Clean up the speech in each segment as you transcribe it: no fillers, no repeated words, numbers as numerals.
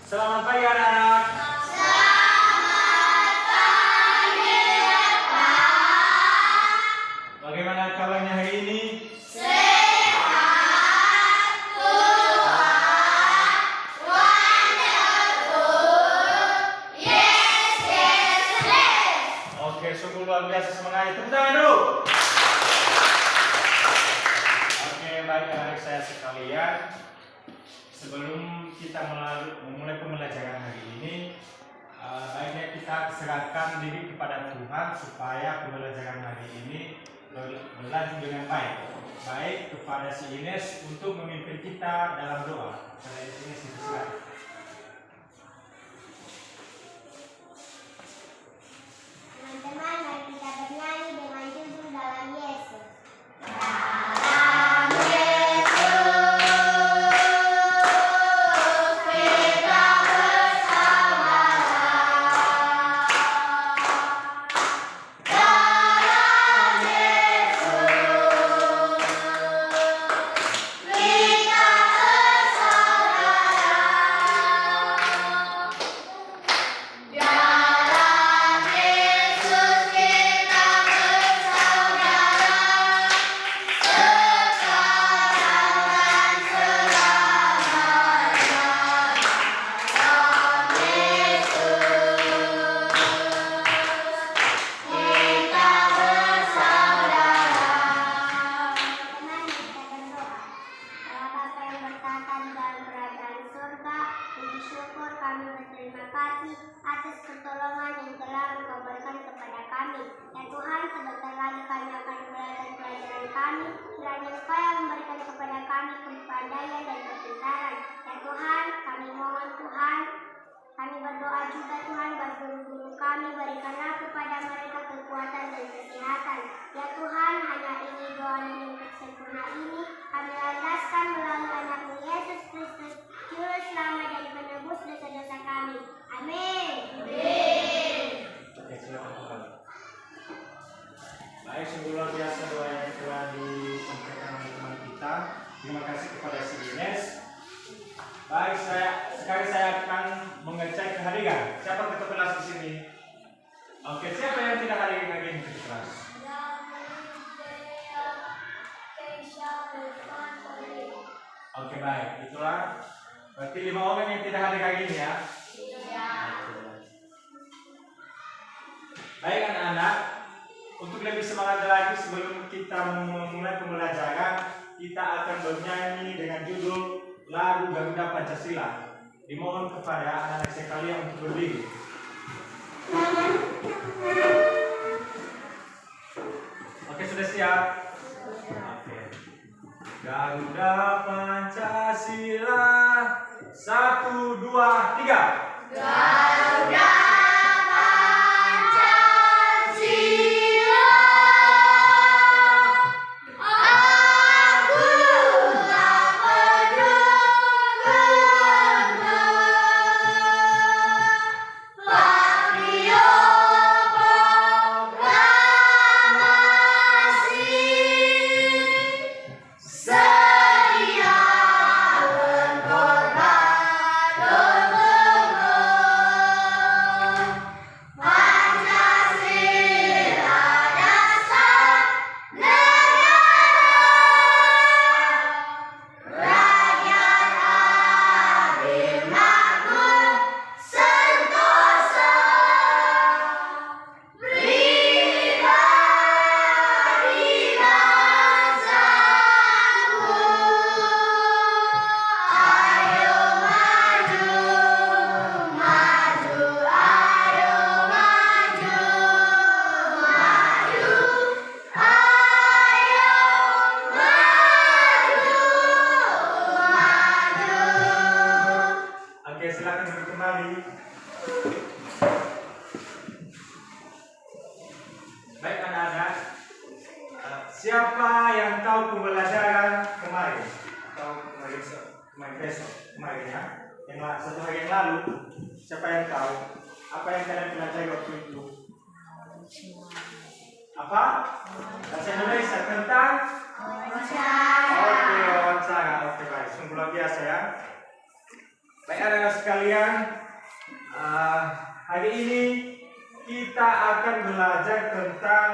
Selamat pagi anak-anak. Selamat pagi, Pak. Bagaimana kabarnya hari ini? Sehat, kuat, wonderful, yes, yes, yes. Oke, sungguh luar biasa, semangat. Tepuk tangan dulu. Oke, baik anak-anak saya sekalian. Sebelum kita memulai pembelajaran hari ini, baiknya kita serahkan diri kepada Tuhan supaya pembelajaran hari ini berlanjut dengan baik. Baik kepada si Ines untuk memimpin kita dalam doa. Pada Ines silakan. Teman-teman, mari kita bernyanyi dengan judul Dalam Yesus. Atas pertolongan yang telah Engkau berikan kepada kami. Ya Tuhan, sebentar lagi kami akan memulai pelajaran kami. Kiranya Engkau yang memberikan kepada kami kepandaian dan kepintaran. Ya Tuhan, kami mohon Tuhan, kami berdoa juga Tuhan buat guru-guru kami, berikanlah kepada mereka kekuatan dan kesehatan. Ya Tuhan, hanya ini doa yang sempurna ini kami landaskan melalui anakmu Yesus Kristus, Juru Selamat dan Penebus dosa-dosa kami. Amin. Oke, silakan kembali. Baik, sungguh luar biasa doa yang telah disampaikan oleh teman kita. Terima kasih kepada si Ines. Baik, sekarang saya akan mengecek kehadiran. Siapa ketua kelas di sini? Oke, siapa yang tidak hadir lagi di kelas? Oke, baik. Itulah berarti 5 orang yang tidak hadir hari ini ya. Baik anak-anak, untuk lebih semangat lagi sebelum kita memulai pembelajaran, kita akan bernyanyi dengan judul lagu Garuda Pancasila. Dimohon kepada anak-anak sekalian untuk berdiri. Oke, sudah siap? Oke. Garuda Pancasila, 1, 2, 3. Garuda Baik anak-anak, siapa yang tahu pembelajaran kemarin atau kemarin besok ya, yang satu hari yang lalu, siapa yang tahu apa yang kalian pelajari waktu itu? Apa? Bahasa Indonesia tentang wawancara. Oke, wawancara. Oke, baik. Sungguh luar biasa ya. Baik anak-anak sekalian, hari ini kita akan belajar tentang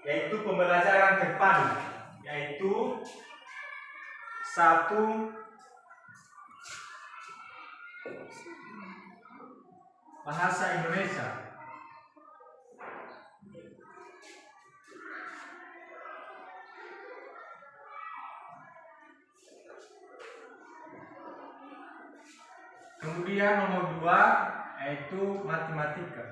yaitu pembelajaran terpadu, yaitu satu bahasa Indonesia. Kemudian nomor 2 yaitu matematika.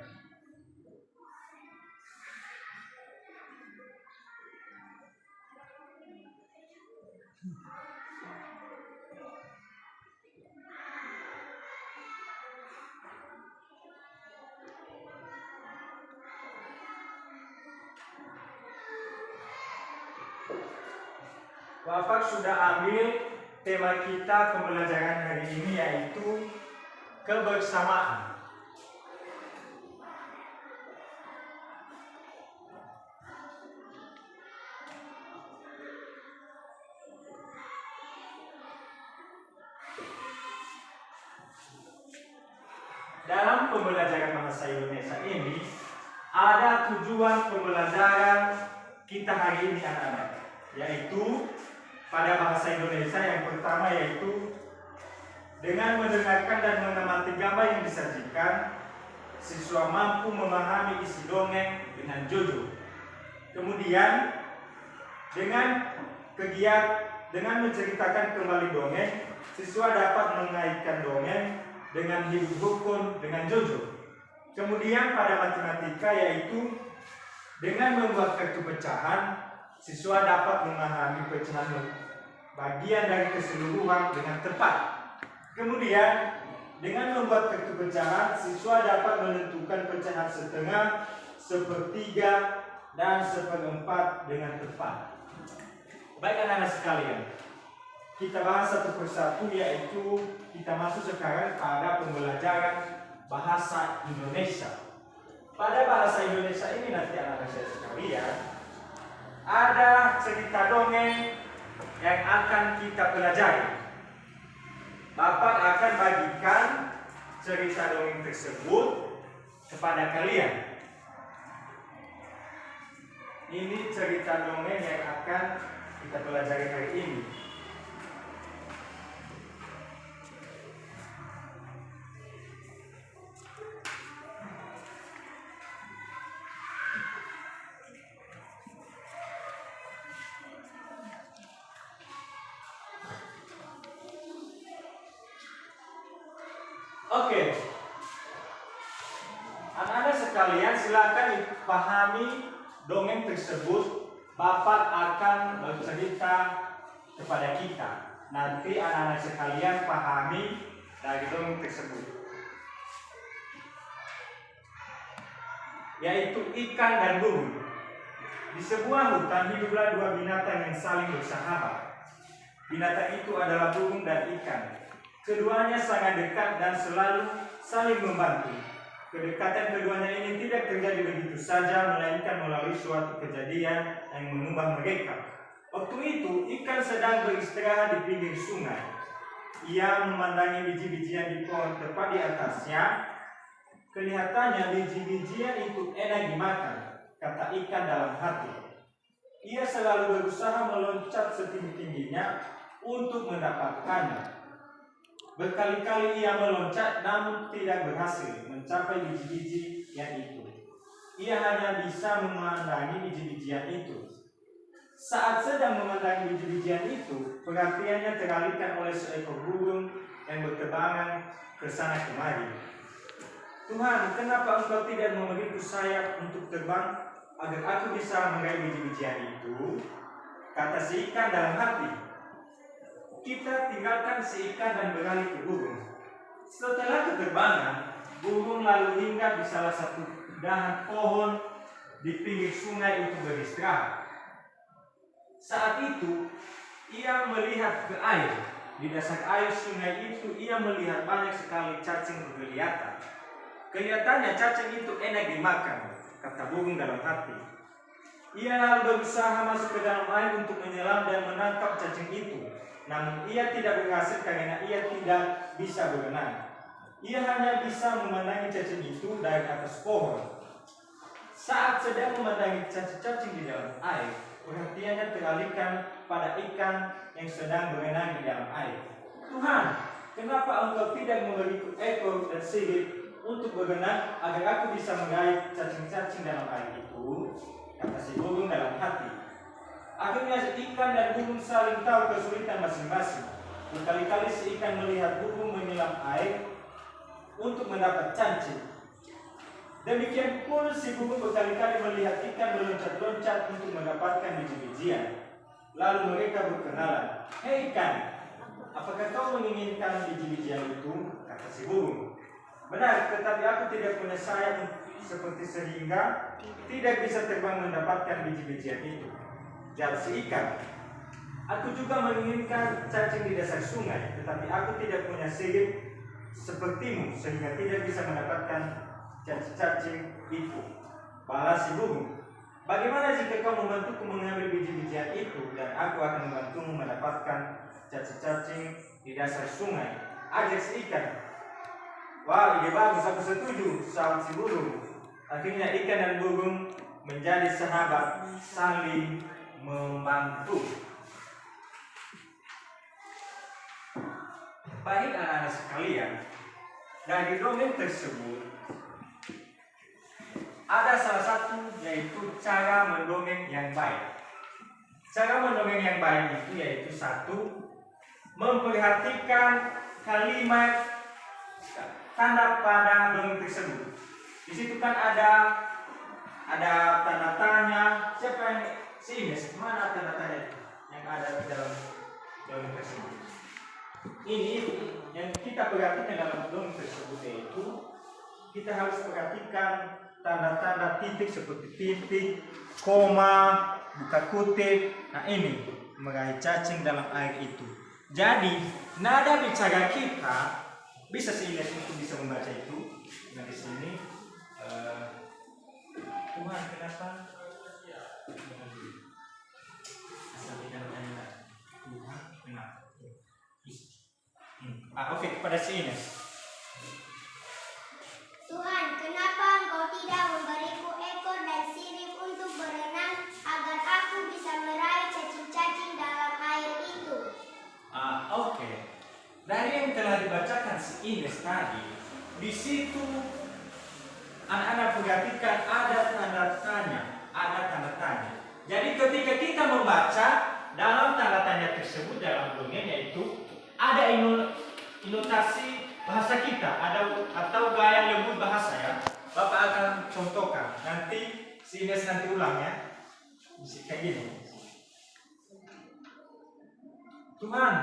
Bapak sudah ambil tema kita pembelajaran hari ini yaitu kebersamaan. Dalam pembelajaran bahasa Indonesia ini ada tujuan pembelajaran kita hari ini anak-anak, yaitu pada bahasa Indonesia yang pertama yaitu dengan mendengarkan dan mengamati gambar yang disajikan, siswa mampu memahami isi dongeng dengan jujur. Kemudian dengan menceritakan kembali dongeng, siswa dapat mengaitkan dongeng dengan hidup rukun dengan jujur. Kemudian pada matematika yaitu dengan membuat kartu pecahan, siswa dapat memahami pecahan bagian dari keseluruhan dengan tepat. Kemudian dengan membuat kartu pecahan, siswa dapat menentukan pecahan setengah, sepertiga, dan seperempat dengan tepat. Baik anak-anak sekalian, kita bahas satu persatu, yaitu kita masuk sekarang pada pembelajaran bahasa Indonesia. Pada bahasa Indonesia ini nanti anak-anak saya sekalian, ada cerita dongeng yang akan kita pelajari. Bapak akan bagikan cerita dongeng tersebut kepada kalian. Ini cerita dongeng yang akan kita pelajari hari ini. Oke, anak-anak sekalian silakan dipahami dongeng tersebut. Bapak akan bercerita kepada kita. Nanti anak-anak sekalian pahami dari dongeng tersebut. Yaitu ikan dan burung. Di sebuah hutan hiduplah dua binatang yang saling bersahabat. Binatang itu adalah burung dan ikan. Keduanya sangat dekat dan selalu saling membantu. Kedekatan keduanya ini tidak terjadi begitu saja, melainkan melalui suatu kejadian yang mengubah mereka. Waktu itu, ikan sedang beristirahat di pinggir sungai. Ia memandangi biji-bijian di pohon tepat di atasnya. Kelihatannya biji-bijian itu enak dimakan, kata ikan dalam hati. Ia selalu berusaha meloncat setinggi-tingginya untuk mendapatkannya. Berkali-kali ia meloncat namun tidak berhasil mencapai biji-biji yang itu. Ia hanya bisa memandangi biji-bijian itu. Saat sedang memandangi biji-bijian itu, perhatiannya teralihkan oleh seekor burung yang berterbangan ke sana kemari. Tuhan, kenapa engkau tidak memberiku sayap untuk terbang agar aku bisa meraih biji-bijian itu? Kata si ikan dalam hati. Kita tinggalkan si ikan dan beralih ke burung. Setelah keterbangan, burung lalu hinggap di salah satu dahan pohon di pinggir sungai untuk beristirahat. Saat itu, ia melihat ke air. Di dasar air sungai itu, ia melihat banyak sekali cacing berkelihatan. Kelihatannya cacing itu enak dimakan, kata burung dalam hati. Ia lalu berusaha masuk ke dalam air untuk menyelam dan menangkap cacing itu. namun ia tidak berhasil karena ia tidak bisa berenang. Ia hanya bisa memandangi cacing itu dari atas pohon. Saat sedang memandangi cacing-cacing di dalam air, perhatiannya teralihkan pada ikan yang sedang berenang di dalam air. Tuhan, kenapa Engkau tidak memberiku ekor dan sirip untuk berenang agar aku bisa meraih cacing-cacing dalam air itu? Kata si burung dalam hati. Akhirnya ikan dan burung saling tahu kesulitan masing-masing. Berkali-kali si ikan melihat burung menyelam air untuk mendapat cacing. Demikian pun si burung berkali-kali melihat ikan meloncat-loncat untuk mendapatkan biji-bijian. Lalu mereka berkenalan. Hei ikan, apakah kau menginginkan biji-bijian itu? Kata si burung. Benar, tetapi aku tidak punya sayap seperti sehingga tidak bisa terbang mendapatkan biji-bijian itu. Jawab si ikan. Aku juga menginginkan cacing di dasar sungai, tetapi aku tidak punya sirip sepertimu sehingga tidak bisa mendapatkan cacing-cacing itu. Balas si burung. Bagaimana jika kau membantuku mengambil biji-bijian itu dan aku akan membantumu mendapatkan cacing-cacing di dasar sungai? Ajak si ikan. Wah, ide bagus, aku setuju, sahut si burung. Akhirnya ikan dan burung menjadi sahabat, saling membantu. Baik anak-anak sekalian, dari dongeng tersebut ada salah satu, yaitu cara mendongeng yang baik. Cara mendongeng yang baik itu yaitu satu, memperhatikan kalimat tanda pada dongeng tersebut. Di situ kan ada tanda tanya. Siapa yang Ines? Mana tanda tanya yang ada di dalam dongeng tersebut? Ini yang kita perhatikan dalam dongeng tersebut, yaitu kita harus perhatikan tanda-tanda titik seperti titik, koma, buka kutip. Nah ini meraih cacing dalam air itu. Jadi nada bicara kita bisa seingat untuk bisa membaca itu. Nah di sini Tuhan kenapa? Tuhan kenapa? Oke, kepada si Ines. Tuhan, kenapa Engkau tidak memberiku ekor dan sirip untuk berenang agar aku bisa meraih cacing-cacing dalam air itu? Oke. Dari yang telah dibacakan si Ines tadi, di situ anak-anak perhatikan ada tanda tanya, ada tanda tanya. Jadi ketika kita membaca dalam tanda tanya tersebut dalam dongeng, yaitu ada intonasi bahasa kita, atau gaya lembut bahasa ya. Bapak akan contohkan. Nanti si Ines nanti ulang ya. Kayak gini. Tuhan,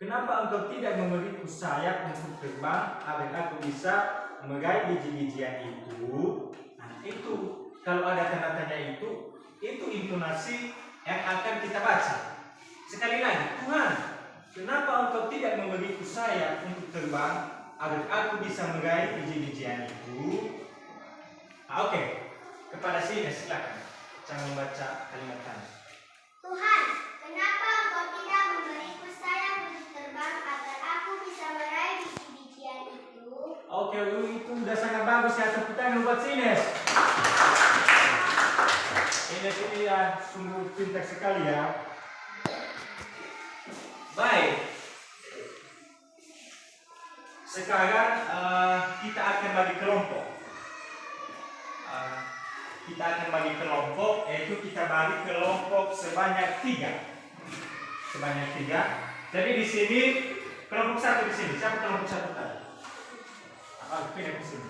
kenapa Engkau tidak memberiku sayap untuk terbang agar aku bisa meraih biji-bijian itu? Nah itu, kalau ada tanda tanya itu intonasi yang akan kita baca. Sekali lagi, Tuhan, kenapa Engkau tidak memberiku sayap untuk terbang agar aku bisa meraih biji-bijian itu? Oke. Kepada sini silakan. Jangan membaca kalimat tanya. Tuhan, kenapa Engkau tidak memberiku sayap untuk terbang agar aku bisa meraih biji-bijian itu? Oke, itu udah sangat bagus ya. Tepuk tangan buat Ines. Ines ini ya sungguh pintar sekali ya. Baik. Sekarang kita akan bagi kelompok. Yaitu kita bagi kelompok sebanyak 3. Jadi di sini kelompok 1 di sini. Siapa kelompok 1 tadi? Pindah ke sini.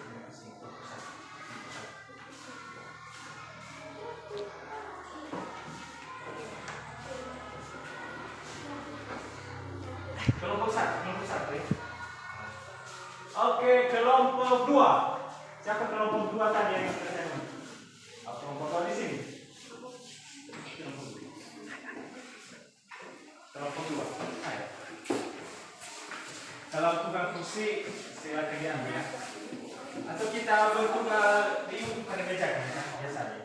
Kelompok 1 ya. Oke, kelompok 2. Siapa kelompok 2 tadi yang terjadi? Kelompok 2 di sini. Kelompok 2. Ayo. Kalau tukang kursi silakan diambil ya. Atau kita bertukar di pada meja kan ya, biasa aja.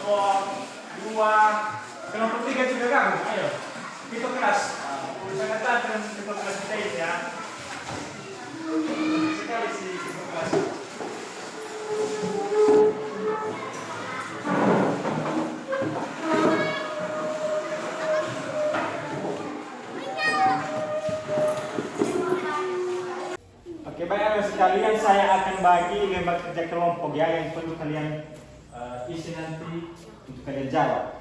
kelompok 2, kelompok 3 juga gabung. Ayo, kita kelas. Sangat dan kita kelas kita ini ya. Sekali sih kita kelas. Oke, baik anak sekalian, saya akan bagi lembar kerja kelompok ya yang perlu kalian isi nanti untuk kalian jawab.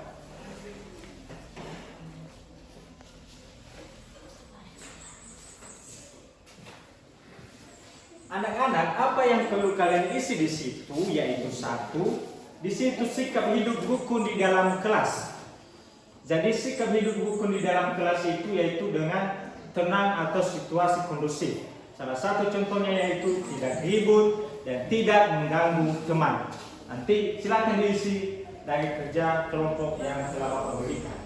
Anak-anak, apa yang perlu kalian isi di situ yaitu satu, di situ sikap hidup rukun di dalam kelas. Jadi sikap hidup rukun di dalam kelas itu yaitu dengan tenang atau situasi kondusif. Salah satu contohnya yaitu tidak ribut dan tidak mengganggu teman. Nanti silakan diisi dari kerja kelompok yang telah Bapak berikan.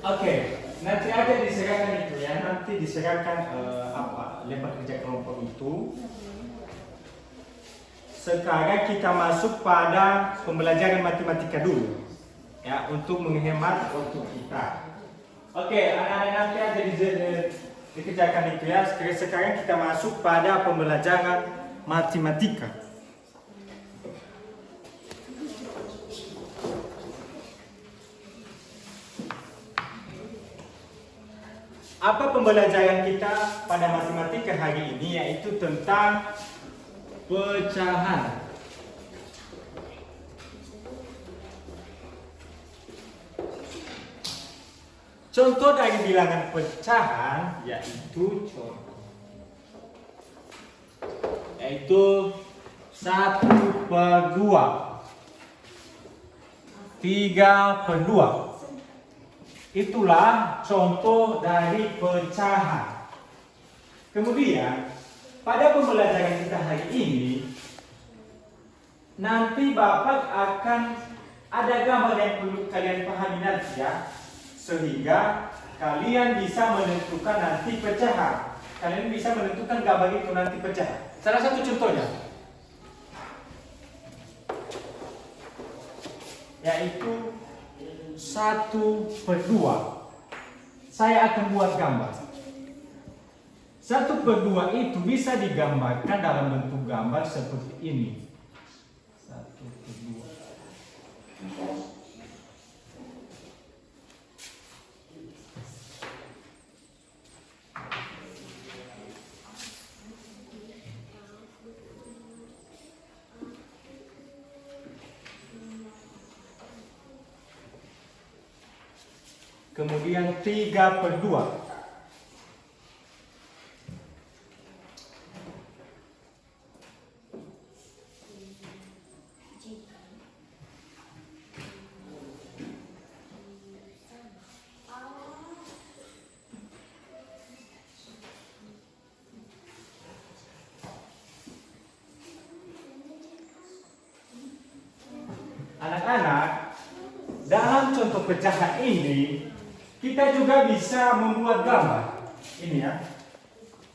Oke, nanti aja diserahkan itu ya. Nanti diserahkan lembar kerja kelompok itu. Sekarang kita masuk pada pembelajaran matematika dulu, ya, untuk menghemat waktu kita. Oke, anak-anak nanti aja dikerjakan itu ya. Sekarang kita masuk pada pembelajaran matematika. Apa pembelajaran kita pada matematika hari ini yaitu tentang pecahan. Contoh dari bilangan pecahan yaitu 1/2, 3/2. Itulah contoh dari pecahan. Kemudian pada pembelajaran kita hari ini nanti Bapak akan ada gambar yang perlu kalian pahami nanti ya, sehingga kalian bisa menentukan nanti pecahan. Kalian bisa menentukan gambar itu nanti pecahan. Salah satu contohnya yaitu 1/2. Saya akan buat gambar. 1/2 itu bisa digambarkan dalam bentuk gambar seperti ini. 1/2. Kemudian 3/2. Anak-anak, dalam contoh pecahan ini kita juga bisa membuat gambar. Ini ya.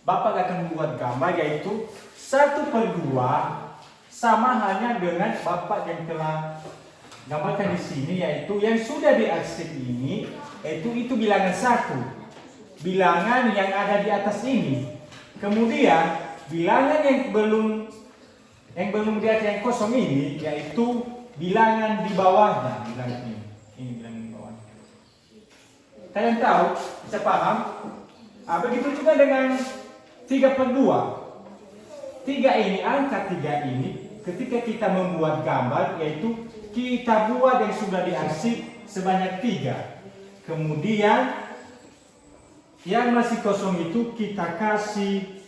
Bapak akan membuat gambar yaitu 1/2 sama hanya dengan Bapak yang telah gambarkan di sini, yaitu yang sudah diarsip ini, yaitu itu bilangan 1. Bilangan yang ada di atas ini. Kemudian bilangan yang belum di atas yang kosong ini yaitu bilangan di bawahnya, bilangan ini. Ini bilangan di bawah. Kalian tahu, bisa paham? Begitu juga dengan 3/2. 3 ini, angka 3 ini, ketika kita membuat gambar, yaitu kita buat yang sudah diarsip sebanyak 3. Kemudian yang masih kosong itu kita kasih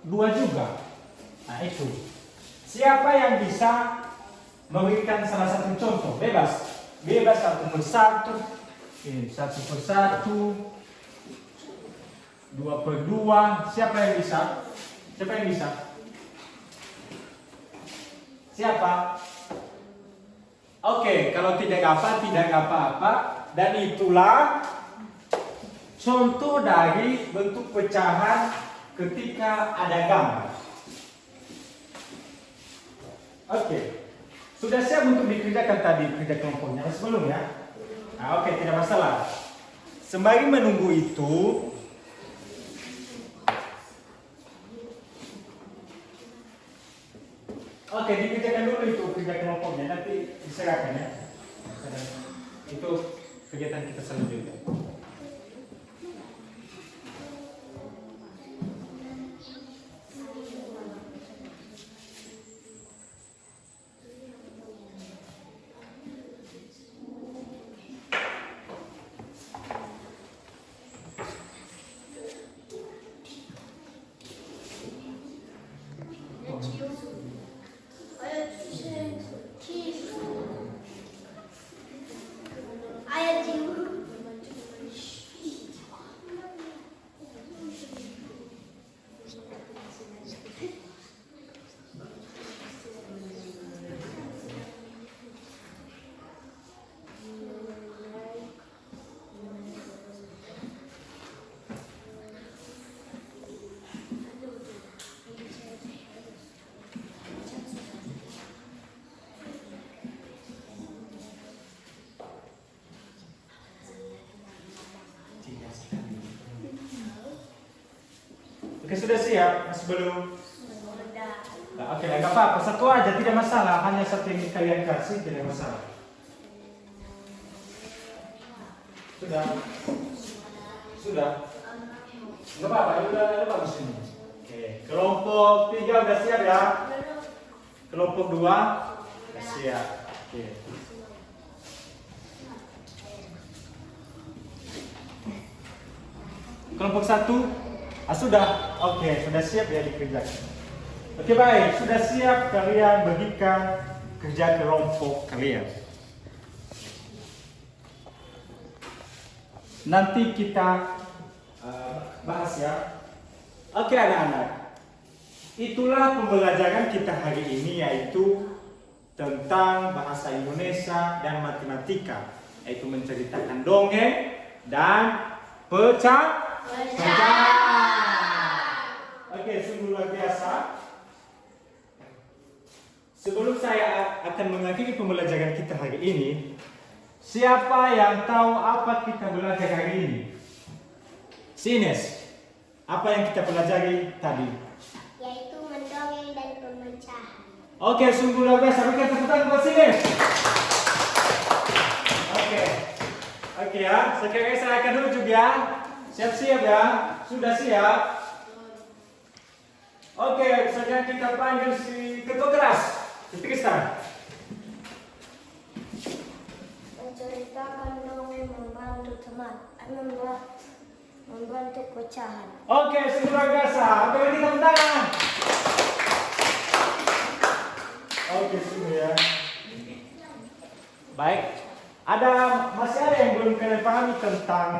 2 juga. Nah itu. Siapa yang bisa memberikan salah satu contoh? Bebas. Bebas satu persatu. Ini satu persatu. 2 per 2. Siapa yang bisa? Siapa yang bisa? Siapa? Oke, kalau tidak apa-apa. Dan itulah contoh dari bentuk pecahan ketika ada gambar. Oke, sudah siap untuk dikerjakan tadi kerja kelompoknya sebelum ya? Nah, oke, tidak masalah. Sembari menunggu itu, oke, dikerjakan dulu itu kerja kelompoknya, nanti diserahkan ya. Itu kegiatan kita selanjutnya. Oke, sudah siap? Masih belum? Nah, oke, nggak apa-apa. Satu aja, tidak masalah. Hanya satu yang kalian kasih, tidak masalah. Sudah? Sudah? Nggak apa-apa, udah bagus ini. Oke, kelompok 3 udah siap ya? Kelompok 2 udah siap. Oke. Kelompok 1 sudah, oke, sudah siap ya dikerjakan. Oke, baik, sudah siap kalian bagikan kerja kelompok kalian. Nanti kita bahas ya. Oke anak-anak, itulah pembelajaran kita hari ini, yaitu tentang bahasa Indonesia dan matematika, yaitu menceritakan dongeng dan pecahan. Oke, sungguh luar biasa. Sebelum saya akan mengakhiri pembelajaran kita hari ini, siapa yang tahu apa kita belajar hari ini? Sines, apa yang kita pelajari tadi? Yaitu mendongeng dan pemecahan. Oke, sungguh luar biasa. Berikan tepuk tangan buat Sines. Oke ya. Sekarang saya akan rujuk ya. Siap-siap ya. Sudah siap? Oke, sekarang kita panggil si ketua kelas. Tristan. Menceritakan dongeng membantu teman, membantu pecahan. Oke, sungguh luar biasa. Oke, beri tepuk tangan. Oke, sungguh ya. Baik. Masih ada yang belum kalian pahami tentang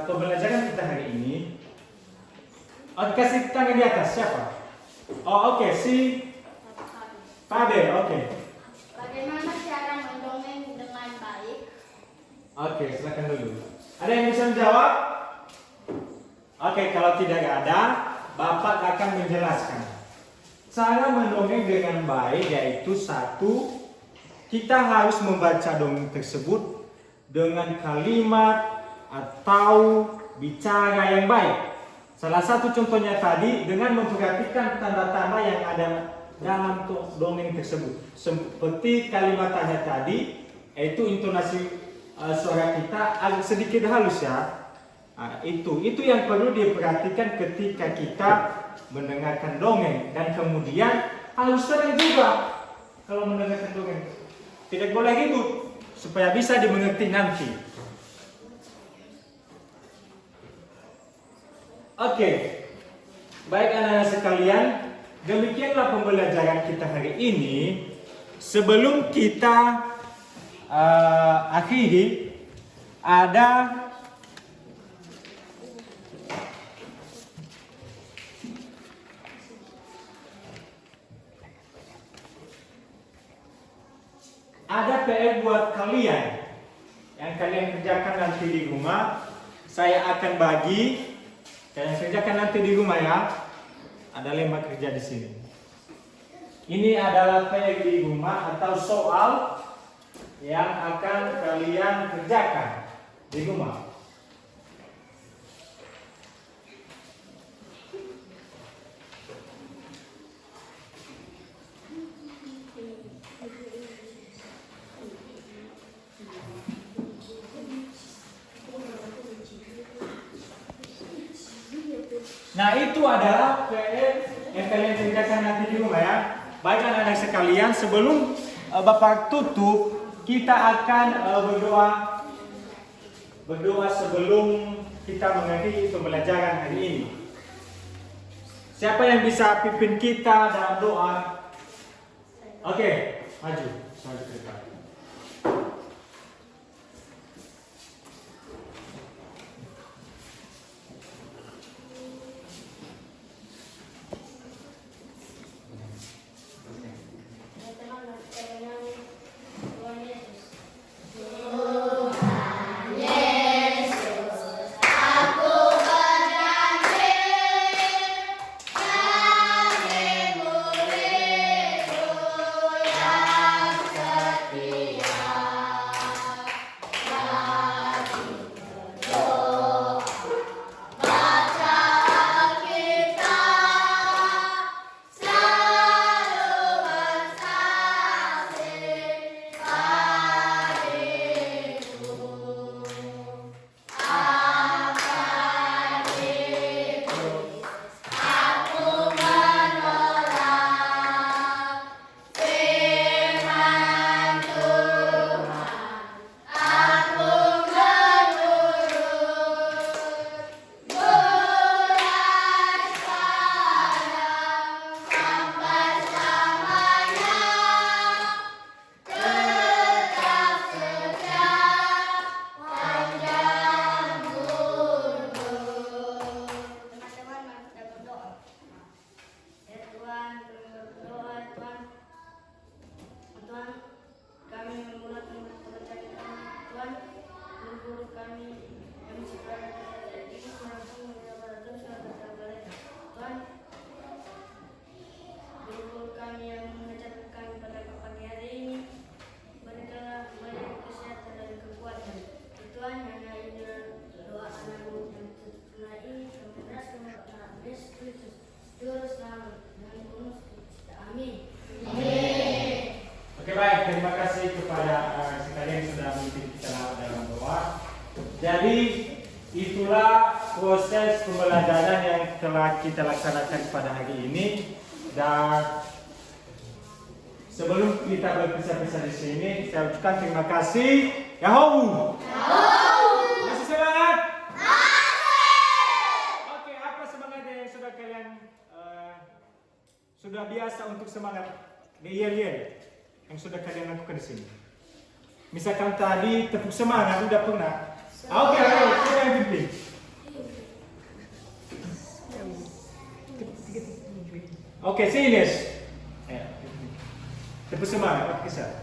pembelajaran kita hari ini. Oke, kasih tangan di atas. Siapa? Oh, oke, si Pade. Oke. Bagaimana cara mendongeng dengan baik? Oke, silakan dulu. Ada yang bisa menjawab? Oke, kalau tidak ada, Bapak akan menjelaskan. Cara mendongeng dengan baik yaitu satu, kita harus membaca dongeng tersebut dengan kalimat atau bicara yang baik. Salah satu contohnya tadi dengan memperhatikan tanda-tanda yang ada dalam dongeng tersebut. Seperti kalimatnya tadi, yaitu intonasi suara kita agak sedikit halus ya. Itu yang perlu diperhatikan ketika kita mendengarkan dongeng, dan kemudian harus tenang juga kalau mendengarkan dongeng. Tidak boleh ribut supaya bisa dimengerti nanti. Oke, baik anak-anak sekalian, demikianlah pembelajaran kita hari ini. Sebelum kita akhiri, ada PR buat kalian yang kalian kerjakan nanti di rumah. Saya akan bagi, kalian kerjakan nanti di rumah ya. Ada lembar kerja di sini. Ini adalah PR di rumah atau soal yang akan kalian kerjakan di rumah. Nah, itu adalah PR yang kalian kerjakan nanti di rumah ya. Baik anak-anak sekalian, sebelum Bapak tutup, kita akan berdoa sebelum kita mengakhiri pembelajaran hari ini. Siapa yang bisa pimpin kita dalam doa? Oke, maju ke depan. Terima kasih kepada sekalian yang sudah mengikuti kita dalam doa. Jadi itulah proses pembelajaran yang telah kita laksanakan pada hari ini. Dan sebelum kita berpisah-pisah di sini, saya ucapkan terima kasih. Yahoo! Masih semangat? Oke, apa semangatnya yang sudah kalian sudah biasa untuk semangat yel-yel yang sudah kalian lakukan di sini? Misalkan tadi tepuk semangat udah pernah. Oke, siapa yang pimpin? Oke, sini Nes. Tepuk semangat, Pak Kisah.